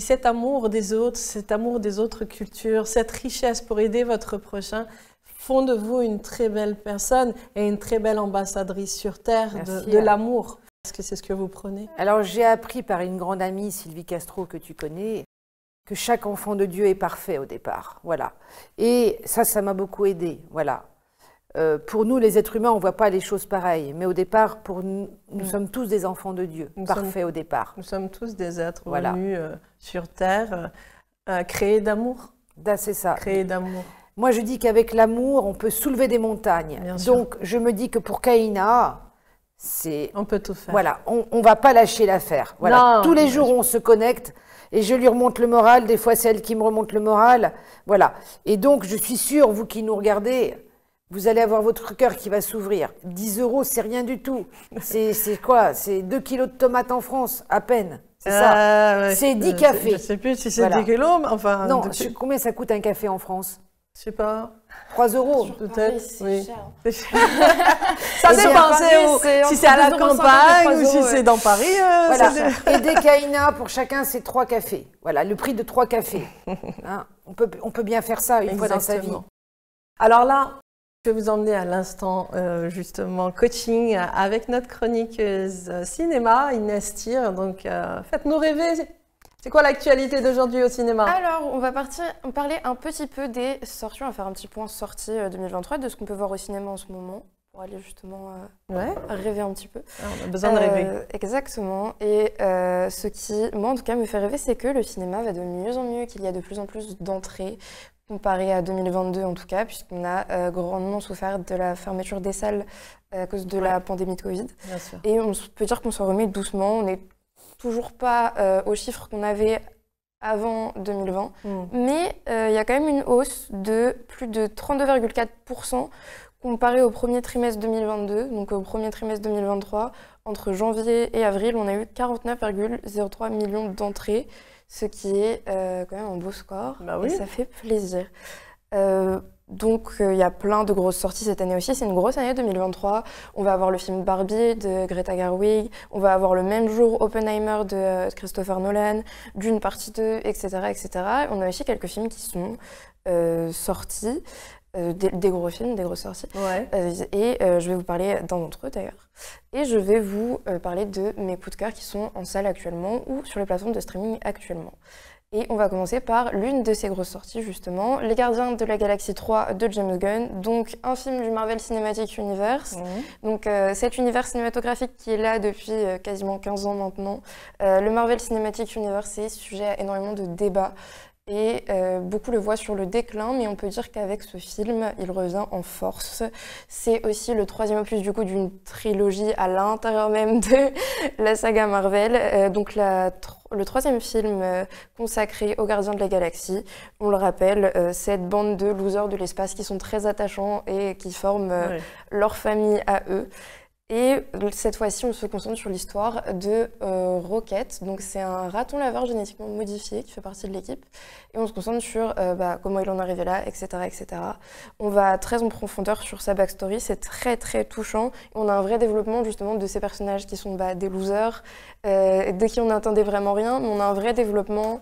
cet amour des autres cultures, cette richesse pour aider votre prochain font de vous une très belle personne et une très belle ambassadrice sur Terre de l'amour. Est-ce que c'est ce que vous prenez? Alors, j'ai appris par une grande amie, Sylvie Castro, que tu connais, que chaque enfant de Dieu est parfait au départ, voilà. Et ça m'a beaucoup aidé, voilà. Pour nous, les êtres humains, on ne voit pas les choses pareilles, mais au départ, pour nous sommes tous des enfants de Dieu, parfaits au départ. Nous sommes tous des êtres venus sur Terre, créés d'amour. C'est ça. Créés d'amour. Moi, je dis qu'avec l'amour, on peut soulever des montagnes. Donc, je me dis que pour Kaina, on peut tout faire. Voilà, on ne va pas lâcher l'affaire. Voilà. Tous les jours, on se connecte. Et je lui remonte le moral, des fois c'est elle qui me remonte le moral, voilà. Et donc je suis sûre, vous qui nous regardez, vous allez avoir votre cœur qui va s'ouvrir. 10 €, c'est rien du tout. C'est quoi? C'est 2 kilos de tomates en France, à peine. C'est ça. C'est 10 cafés. Je ne sais plus si c'est 10 kilos, mais enfin... Non, combien ça coûte un café en France? Je sais pas. 3 €. Peut-être, oui. C'est cher. Ça dépend, si c'est à la campagne ou si c'est dans Paris. Voilà. Et des Kaina, pour chacun, c'est 3 cafés. Voilà, le prix de 3 cafés. Hein, on peut bien faire ça une fois dans sa vie. Alors là, je vais vous emmener à l'instant, justement, coaching avec notre chroniqueuse cinéma, Inès Tyr. Donc, faites-nous rêver. C'est quoi l'actualité d'aujourd'hui au cinéma? Alors, on va parler un petit peu des sorties. On va faire un petit point sortie 2023 de ce qu'on peut voir au cinéma en ce moment pour aller justement rêver un petit peu. Ah, on a besoin de rêver. Exactement. Et ce qui, moi en tout cas, me fait rêver, c'est que le cinéma va de mieux en mieux, qu'il y a de plus en plus d'entrées comparé à 2022 en tout cas, puisqu'on a grandement souffert de la fermeture des salles à cause de la pandémie de Covid. Bien sûr. Et on peut dire qu'on s'en remet doucement. On n'est toujours pas aux chiffres qu'on avait avant 2020, mais il y a quand même une hausse de plus de 32,4% comparé au premier trimestre 2022, donc au premier trimestre 2023. Entre janvier et avril, on a eu 49,03 millions d'entrées, ce qui est quand même un beau score, et ça fait plaisir. Donc il y a plein de grosses sorties cette année aussi, c'est une grosse année 2023. On va avoir le film Barbie de Greta Gerwig, on va avoir le même jour Oppenheimer de Christopher Nolan, Dune partie 2, etc., etc. On a aussi quelques films qui sont sortis, des gros films, des grosses sorties. Je vais vous parler d'un d'entre eux d'ailleurs. Et je vais vous parler de mes coups de cœur qui sont en salle actuellement ou sur les plateformes de streaming actuellement. Et on va commencer par l'une de ces grosses sorties justement, Les Gardiens de la Galaxie 3 de James Gunn, donc un film du Marvel Cinematic Universe. Donc cet univers cinématographique qui est là depuis quasiment 15 ans maintenant. Le Marvel Cinematic Universe est sujet à énormément de débats. Et beaucoup le voient sur le déclin, mais on peut dire qu'avec ce film, il revient en force. C'est aussi le troisième opus du coup d'une trilogie à l'intérieur même de la saga Marvel. Donc le troisième film consacré aux Gardiens de la Galaxie. On le rappelle, cette bande de losers de l'espace qui sont très attachants et qui forment leur famille à eux. Et cette fois-ci, on se concentre sur l'histoire de Rocket. Donc c'est un raton laveur génétiquement modifié qui fait partie de l'équipe. Et on se concentre sur comment il en est arrivé là, etc., etc. On va très en profondeur sur sa backstory. C'est très, très touchant. Et on a un vrai développement justement de ces personnages qui sont des losers, de qui on n'attendait vraiment rien. Mais on a un vrai développement,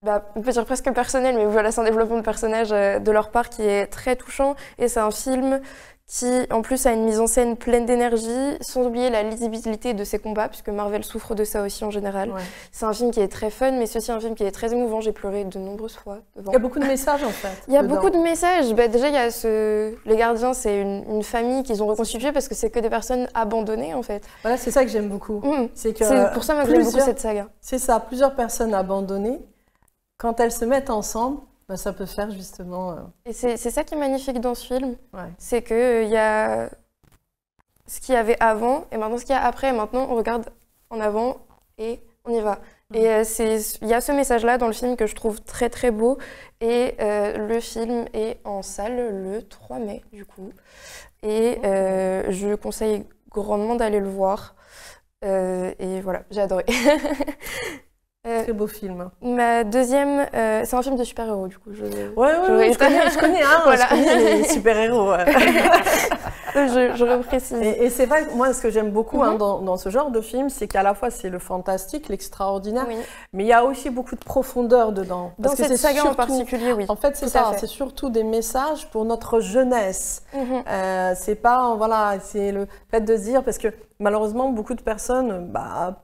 on peut dire presque personnel, mais voilà, c'est un développement de personnages de leur part qui est très touchant. Et c'est un film qui, en plus, a une mise en scène pleine d'énergie, sans oublier la lisibilité de ses combats, puisque Marvel souffre de ça aussi en général. C'est un film qui est très fun, mais c'est aussi un film qui est très émouvant. J'ai pleuré de nombreuses fois devant. Il y a beaucoup de messages, en fait. Il y a beaucoup de messages. Déjà, il y a Les Gardiens, c'est une famille qu'ils ont reconstituée, parce que c'est que des personnes abandonnées, en fait. Voilà, c'est ça que j'aime beaucoup. C'est pour ça que j'aime beaucoup cette saga. C'est ça, plusieurs personnes abandonnées, quand elles se mettent ensemble, ça peut faire justement... Et c'est ça qui est magnifique dans ce film, c'est qu'il y a ce qu'il y avait avant et maintenant ce qu'il y a après. Et maintenant, on regarde en avant et on y va. Et il y a ce message-là dans le film que je trouve très très beau. Et le film est en salle le 3 mai, du coup. Et je conseille grandement d'aller le voir. Et voilà, j'ai adoré. Très beau film. Ma deuxième, c'est un film de super-héros du coup. Je connais les super-héros. je reprécise. Et c'est vrai, moi ce que j'aime beaucoup dans ce genre de film, c'est qu'à la fois c'est le fantastique, l'extraordinaire, mais il y a aussi beaucoup de profondeur dedans. Dans cette saga en particulier, oui. En fait, c'est ça, c'est surtout des messages pour notre jeunesse. C'est pas, voilà, c'est le fait de se dire, parce que malheureusement, beaucoup de personnes,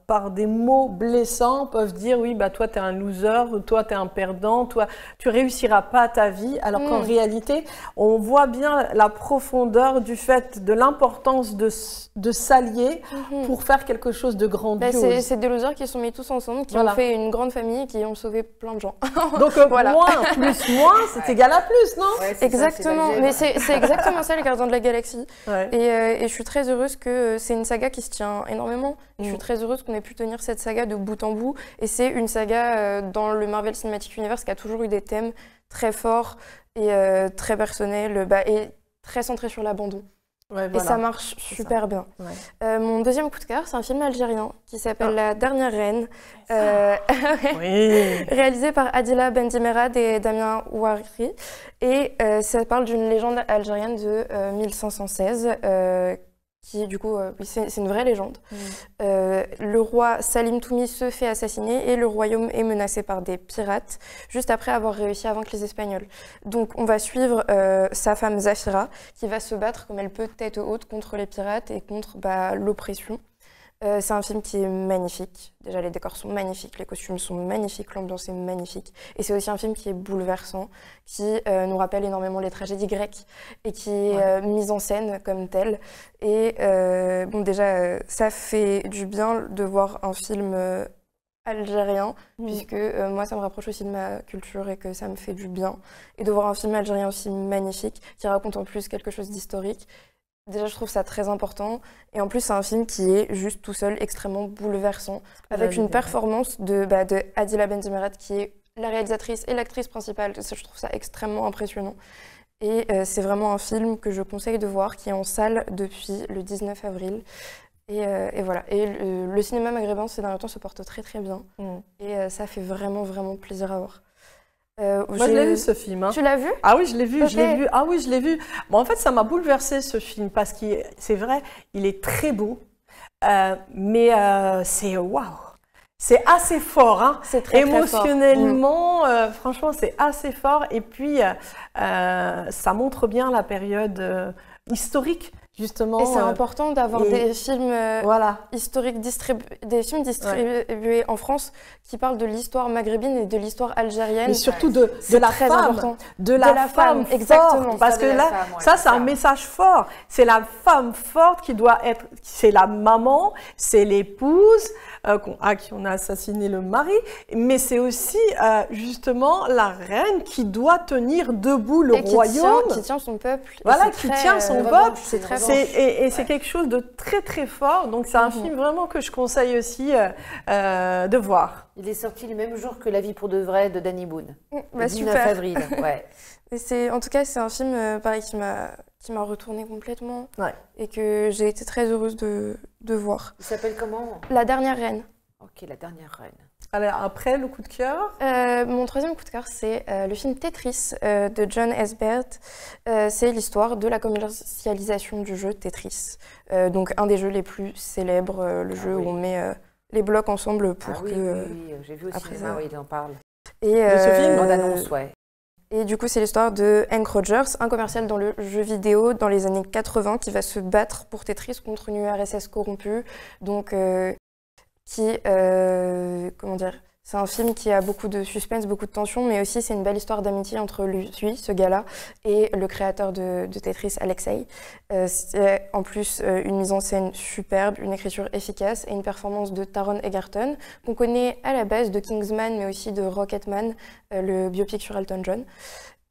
par des mots blessants, peuvent dire oui, toi, tu es un loser, toi, tu es un perdant, toi, tu réussiras pas ta vie. Alors qu'en réalité, on voit bien la profondeur du fait de l'importance de s'allier pour faire quelque chose de grandiose. C'est des losers qui sont mis tous ensemble, qui ont fait une grande famille, qui ont sauvé plein de gens. Donc, moins plus moins, c'est égal à plus, non? Exactement, mais c'est exactement ça, les Gardiens de la Galaxie. Et je suis très heureuse que c'est une saga qui se tient énormément. Je suis très heureuse qu'on ait pu tenir cette saga de bout en bout. Et c'est une saga dans le Marvel Cinematic Universe qui a toujours eu des thèmes très forts et très personnels et très centrés sur l'abandon. Et ça marche super bien. Mon deuxième coup de cœur, c'est un film algérien qui s'appelle La Dernière Reine, réalisé par Adila Bendimerad et Damien Ouari. Et ça parle d'une légende algérienne de 1516 qui du coup, c'est une vraie légende. Le roi Salim Toumi se fait assassiner et le royaume est menacé par des pirates, juste après avoir réussi à vaincre les Espagnols. Donc on va suivre sa femme Zafira, qui va se battre comme elle peut tête haute contre les pirates et contre l'oppression. C'est un film qui est magnifique. Déjà, les décors sont magnifiques, les costumes sont magnifiques, l'ambiance est magnifique. Et c'est aussi un film qui est bouleversant, qui nous rappelle énormément les tragédies grecques et qui est mise en scène comme telle. Et bon, déjà, ça fait du bien de voir un film algérien, puisque moi, ça me rapproche aussi de ma culture et que ça me fait du bien. Et de voir un film algérien aussi magnifique, qui raconte en plus quelque chose d'historique. Déjà, je trouve ça très important. Et en plus, c'est un film qui est juste tout seul extrêmement bouleversant, avec une performance de Adila Benzemirat, qui est la réalisatrice et l'actrice principale. Ça, je trouve ça extrêmement impressionnant. Et c'est vraiment un film que je conseille de voir, qui est en salle depuis le 19 avril. Et voilà. Et le cinéma maghrébin, ces derniers temps, se porte très très bien. Et ça fait vraiment, vraiment plaisir à voir. Moi, je l'ai vu ce film. Hein. Tu l'as vu? Ah oui, je l'ai vu, Okay. je l'ai vu. Ah oui, je l'ai vu. Bon, en fait, ça m'a bouleversé ce film parce que c'est vrai, il est très beau, mais c'est waouh, c'est assez fort, hein. C'est très émotionnellement. Franchement, c'est assez fort. Et puis, ça montre bien la période historique. Justement, et c'est important d'avoir des films historiques des films distribués en France qui parlent de l'histoire maghrébine et de l'histoire algérienne. Mais surtout de la femme, de la femme exactement. Forte, parce que là, ça c'est un message fort. C'est la femme forte qui doit être, c'est la maman, c'est l'épouse à qui on a assassiné le mari, mais c'est aussi justement la reine qui doit tenir debout le royaume. Qui tient son peuple. Voilà, qui tient son peuple. C'est très c'est quelque chose de très très fort, donc c'est un film vraiment que je conseille aussi de voir. Il est sorti le même jour que La vie pour de vrai de Danny Boone, le 19 avril. En tout cas, c'est un film pareil, qui m'a retournée complètement et que j'ai été très heureuse de voir. Il s'appelle comment? La dernière reine. Ok, La dernière reine. Alors après, le coup de cœur mon troisième coup de cœur, c'est le film Tetris de John S. Baird. C'est l'histoire de la commercialisation du jeu Tetris. Donc un des jeux les plus célèbres, le jeu où on met les blocs ensemble pour que... Oui, j'ai vu aussi, il en parle. Et, de ce film, bande-annonce, Et du coup, c'est l'histoire de Hank Rogers, un commercial dans le jeu vidéo dans les années 80 qui va se battre pour Tetris contre une URSS corrompue. Donc, comment dire, c'est un film qui a beaucoup de suspense, beaucoup de tension, mais aussi c'est une belle histoire d'amitié entre lui, ce gars-là, et le créateur de Tetris, Alexei. C'est en plus une mise en scène superbe, une écriture efficace et une performance de Taron Egerton, qu'on connaît à la base de Kingsman, mais aussi de Rocketman, le biopic sur Elton John,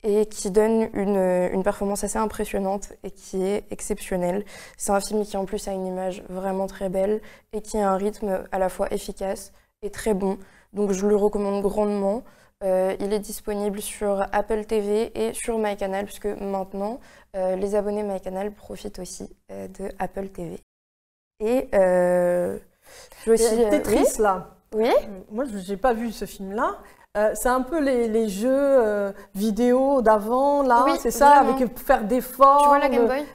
et qui donne une performance assez impressionnante et qui est exceptionnelle. C'est un film qui en plus a une image vraiment très belle et qui a un rythme à la fois efficace et très bon. Donc je le recommande grandement. Il est disponible sur Apple TV et sur MyCanal, puisque maintenant, les abonnés MyCanal profitent aussi de Apple TV. Et Tetris, là. Oui. Moi, je n'ai pas vu ce film-là. C'est un peu les jeux vidéo d'avant, là, c'est ça, vraiment. avec faire des formes. Tu vois la Game Boy?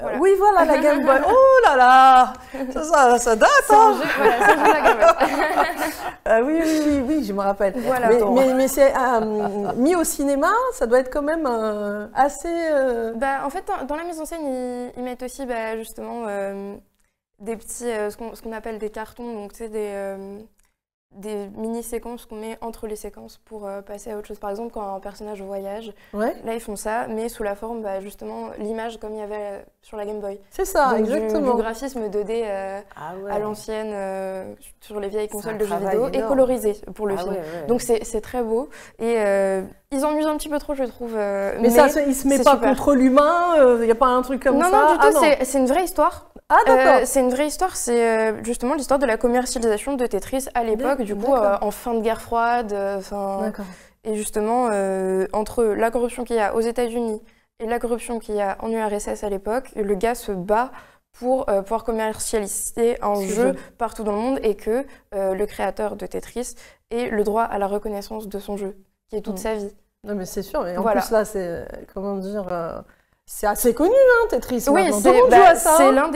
Voilà. Oui, voilà la Game Boy. Oh là là, ça date, hein. C'est un jeu la Game Boy. Oui, je me rappelle. Voilà. Mais c'est mis au cinéma, ça doit être quand même assez... En fait, dans la mise en scène, ils mettent aussi justement des petits, ce qu'on appelle des cartons, donc tu sais, des mini-séquences qu'on met entre les séquences pour passer à autre chose. Par exemple, quand un personnage voyage, là ils font ça, mais sous la forme, justement, l'image comme il y avait sur la Game Boy. C'est ça, donc, exactement. Du graphisme 2D à l'ancienne, sur les vieilles consoles de jeux vidéo, et colorisé pour le film. Donc c'est très beau. Et ils en usent un petit peu trop, je trouve. Mais ça, il se met pas contre l'humain, il n'y a pas un truc comme ça? Non, du tout, c'est une vraie histoire. Ah d'accord. C'est une vraie histoire, c'est justement l'histoire de la commercialisation de Tetris à l'époque, du coup en fin de guerre froide, et justement entre la corruption qu'il y a aux États-Unis et la corruption qu'il y a en URSS à l'époque, le gars se bat pour pouvoir commercialiser un jeu partout dans le monde et que le créateur de Tetris ait le droit à la reconnaissance de son jeu, qui est toute sa vie. Non mais c'est sûr, et en plus là c'est, comment dire... C'est assez connu, hein, Tetris. Oui, c'est l'un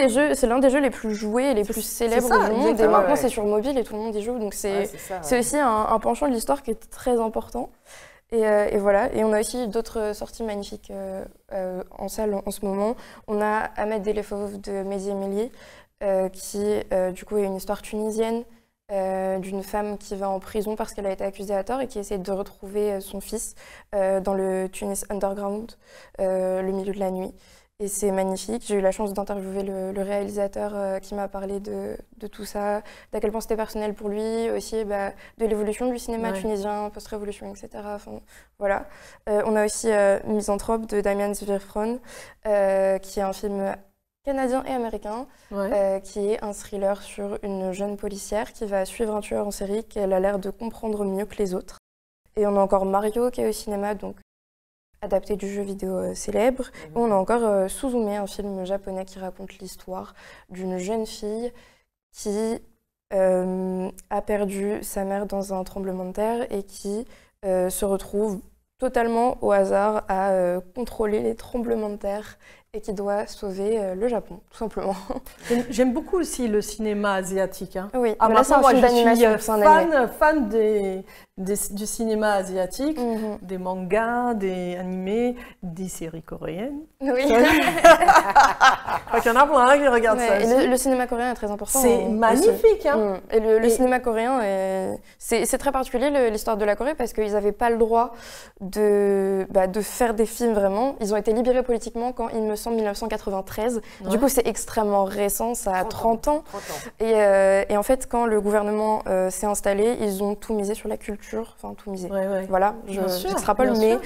des jeux les plus joués et les plus célèbres du monde. Et maintenant, c'est sur mobile et tout le monde y joue. Donc, c'est aussi un penchant de l'histoire qui est très important. Et voilà. Et on a aussi d'autres sorties magnifiques en salle en ce moment. On a Ahmed Delefov de Mehdi Emili, qui du coup est une histoire tunisienne d'une femme qui va en prison parce qu'elle a été accusée à tort et qui essaie de retrouver son fils dans le Tunis Underground, le milieu de la nuit. Et c'est magnifique. J'ai eu la chance d'interviewer le réalisateur qui m'a parlé de tout ça, d'à quel point c'était personnel pour lui, aussi de l'évolution du cinéma tunisien, post-révolution, etc. Enfin, voilà. On a aussi Misanthrope de Damian Zwirfron, qui est un film canadien et américain, qui est un thriller sur une jeune policière qui va suivre un tueur en série qu'elle a l'air de comprendre mieux que les autres. Et on a encore Mario qui est au cinéma, donc adapté du jeu vidéo célèbre. Et on a encore Suzume, un film japonais qui raconte l'histoire d'une jeune fille qui a perdu sa mère dans un tremblement de terre et qui se retrouve totalement au hasard à contrôler les tremblements de terre et qui doit sauver le Japon, tout simplement. J'aime beaucoup aussi le cinéma asiatique. Hein. Oui, là, c'est un film d'animation. Je suis fan du cinéma asiatique, des mangas, des animés, des séries coréennes. Oui. Il y en a plein qui regardent ça. Le cinéma coréen est très important. C'est magnifique. Hein. Et le cinéma coréen, c'est très particulier l'histoire de la Corée parce qu'ils n'avaient pas le droit de faire des films vraiment. Ils ont été libérés politiquement quand il me semble 1993. Ouais. Du coup, c'est extrêmement récent, ça a 30 ans. Et en fait, quand le gouvernement s'est installé, ils ont tout misé sur la culture. Enfin, tout misé. Voilà, j'extrapole, mais...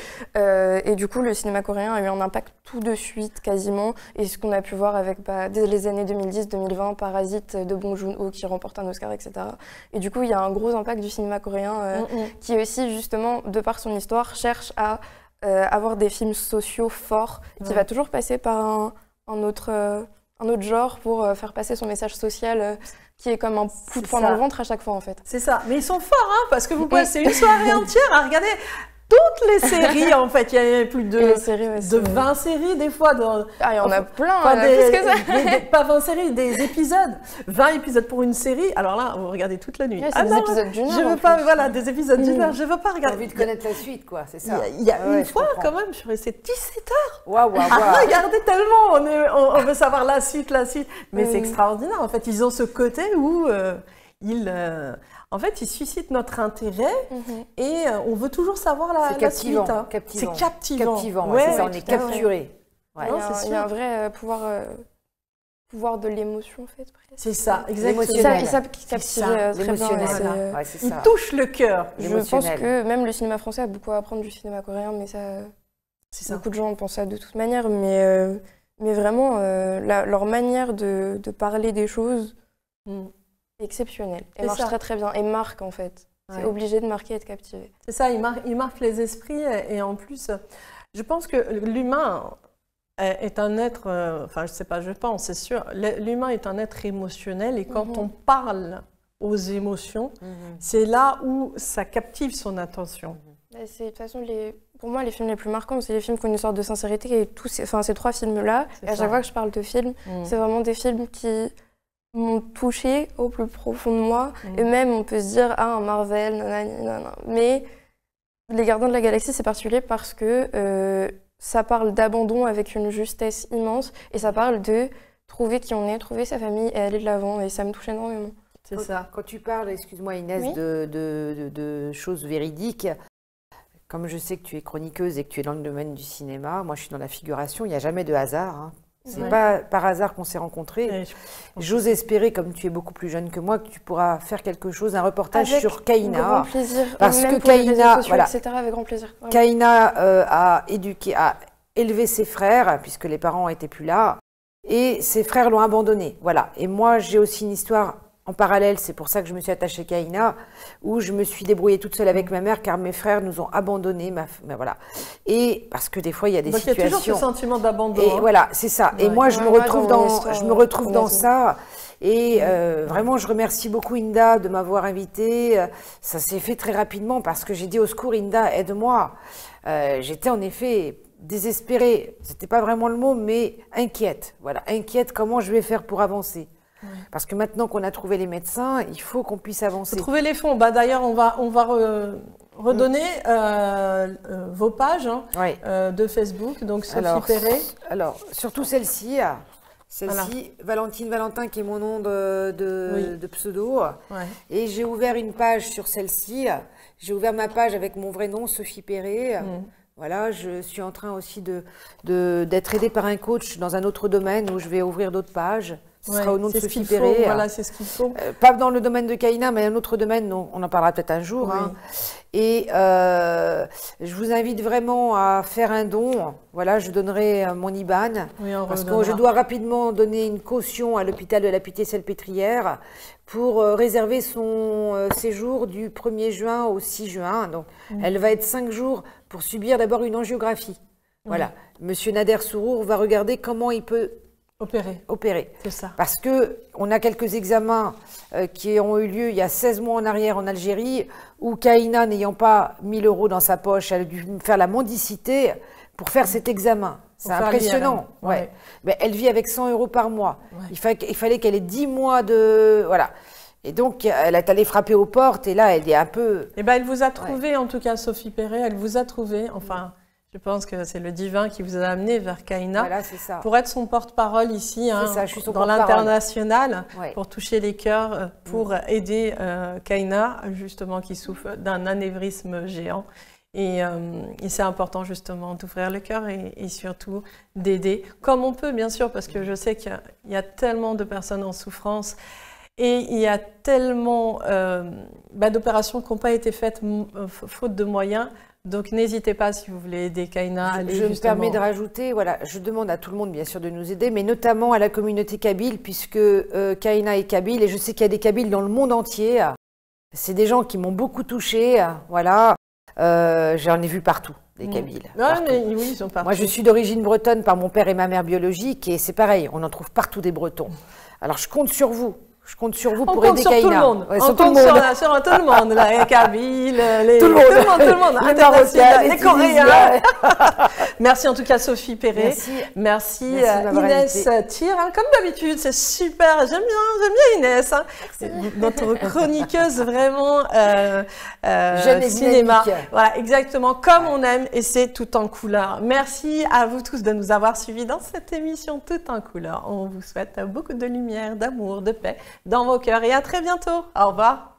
et du coup, le cinéma coréen a eu un impact tout de suite, quasiment. Et ce qu'on a pu voir avec, dès les années 2010-2020, Parasite de Bong Joon-ho qui remporte un Oscar, etc. Et du coup, il y a un gros impact du cinéma coréen qui aussi, justement, de par son histoire, cherche à avoir des films sociaux forts, qui va toujours passer par un autre genre pour faire passer son message social qui est comme un coup de poing dans le ventre à chaque fois en fait. C'est ça, mais ils sont forts hein, parce que vous passez une soirée entière à regarder toutes les séries en fait, il y a plus de 20 séries des fois. Il y en a plein, plus que ça. Pas 20 séries, des épisodes. 20 épisodes pour une série, alors là, vous regardez toute la nuit. C'est des épisodes d'une heure. Je veux pas, voilà, des épisodes d'une heure, je veux pas regarder. J'ai envie de connaître la suite, quoi, c'est ça. Il y a une fois quand même, je suis restée 17 heures. Waouh. Regardez tellement, on veut savoir la suite. Mais c'est extraordinaire, en fait, ils ont ce côté où en fait, ils suscitent notre intérêt et on veut toujours savoir la suite. Hein. C'est captivant. C'est ça, on est capturé. Il y a un vrai pouvoir de l'émotion, en fait. C'est ça, exactement. Ils savent captiver très bien. Ils touchent le cœur. Je pense que même le cinéma français a beaucoup à apprendre du cinéma coréen, mais beaucoup de gens pensent ça de toute manière. Mais vraiment, leur manière de parler des choses... exceptionnel et marche très très bien et marque en fait. C'est obligé de marquer et de captiver. C'est ça, il marque les esprits et en plus, je pense que l'humain est un être, enfin je sais pas, je pense, c'est sûr, l'humain est un être émotionnel et quand on parle aux émotions, c'est là où ça captive son attention. De toute façon, pour moi, les films les plus marquants, c'est les films qui ont une sorte de sincérité et ces trois films-là, et à chaque fois que je parle de films, c'est vraiment des films qui m'ont touchée au plus profond de moi. Et même, on peut se dire, un Marvel, nanana. Mais Les Gardiens de la Galaxie, c'est particulier parce que ça parle d'abandon avec une justesse immense et ça parle de trouver qui on est, trouver sa famille et aller de l'avant. Et ça me touche énormément. C'est ça. Quand tu parles, excuse-moi Inès, de choses véridiques, comme je sais que tu es chroniqueuse et que tu es dans le domaine du cinéma, moi je suis dans la figuration, il n'y a jamais de hasard. Hein. C'est pas par hasard qu'on s'est rencontrés. J'ose espérer, comme tu es beaucoup plus jeune que moi, que tu pourras faire quelque chose, un reportage sur Kaina. Avec grand plaisir. Parce même que pour les Kaina, réseaux sociaux, etc., avec grand plaisir. Kaina a élevé ses frères, puisque les parents n'étaient plus là, et ses frères l'ont abandonné. Voilà. Et moi, j'ai aussi une histoire en parallèle, c'est pour ça que je me suis attachée à Kaina, où je me suis débrouillée toute seule avec ma mère, car mes frères nous ont abandonnés. Voilà. Et parce que des fois, il y a des situations... il y a toujours ce sentiment d'abandon. Et voilà, c'est ça. Et moi, je me retrouve dans ça. Et vraiment, je remercie beaucoup Inda de m'avoir invitée. Ça s'est fait très rapidement parce que j'ai dit au secours, Inda, aide-moi. J'étais en effet désespérée. C'était pas vraiment le mot, mais inquiète. Voilà, inquiète. Comment je vais faire pour avancer? Parce que maintenant qu'on a trouvé les médecins, il faut qu'on puisse avancer. Trouver les fonds. D'ailleurs, on va redonner vos pages de Facebook, donc Sophie Perret. Alors, surtout celle-ci, Celle-ci, Valentine Valentin, qui est mon nom de pseudo. Ouais. Et j'ai ouvert une page sur celle-ci. J'ai ouvert ma page avec mon vrai nom, Sophie Perret. Voilà, je suis en train aussi d'être aidée par un coach dans un autre domaine où je vais ouvrir d'autres pages. Ce sera au nom de Sophie Perret. Voilà, c'est ce qu'il faut. Pas dans le domaine de Kaina, mais un autre domaine dont on en parlera peut-être un jour. Oui. Hein. Et je vous invite vraiment à faire un don. Voilà, je donnerai mon IBAN. Oui, parce que je dois rapidement donner une caution à l'hôpital de la Pitié-Salpêtrière pour réserver son séjour du 1er juin au 6 juin. Donc, elle va être 5 jours pour subir d'abord une angiographie. Voilà. Monsieur Nader Sourour va regarder comment il peut opérer. C'est ça. Parce qu'on a quelques examens qui ont eu lieu il y a 16 mois en arrière en Algérie, où Kaina, n'ayant pas 1000 € dans sa poche, elle a dû faire la mendicité pour faire cet examen. C'est impressionnant. Ouais. Mais elle vit avec 100 € par mois. Ouais. Il fallait qu'elle ait 10 mois de... Voilà. Et donc, elle est allée frapper aux portes, et là, elle est un peu... Eh bien, elle vous a trouvé, en tout cas, Sophie Perret, elle vous a trouvé, enfin... Je pense que c'est le divin qui vous a amené vers Kaina, voilà, c'est ça. Pour être son porte-parole ici, hein, ça, je suis son dans l'international, ouais. Pour toucher les cœurs, pour aider Kaina, justement, qui souffre d'un anévrisme géant. Et c'est important, justement, d'ouvrir le cœur et surtout d'aider, comme on peut, bien sûr, parce que je sais qu'il y a tellement de personnes en souffrance. Et il y a tellement d'opérations qui n'ont pas été faites faute de moyens. Donc n'hésitez pas si vous voulez aider Kaina. Je me permets de rajouter, voilà, je demande à tout le monde bien sûr de nous aider, mais notamment à la communauté kabyle, puisque Kaina est kabyle, et je sais qu'il y a des kabyles dans le monde entier. C'est des gens qui m'ont beaucoup touchée, voilà. J'en ai vu partout, des kabyles. Partout. Oui, ils sont partout. Moi je suis d'origine bretonne par mon père et ma mère biologique, et c'est pareil, on en trouve partout des Bretons. Alors je compte sur vous. Je compte sur vous pour aider Kaina. Tout le monde. Ouais, on compte sur tout le monde, là, les Kabyles, tout le monde, les Coréens. Merci en tout cas Sophie Perret. Merci Inès Thier, hein, comme d'habitude, c'est super. J'aime bien Inès, hein. Notre chroniqueuse vraiment cinéma. Voilà, exactement comme on aime, et c'est tout en couleur. Merci à vous tous de nous avoir suivis dans cette émission Tout en couleur. On vous souhaite beaucoup de lumière, d'amour, de paix dans vos cœurs, et à très bientôt. Au revoir.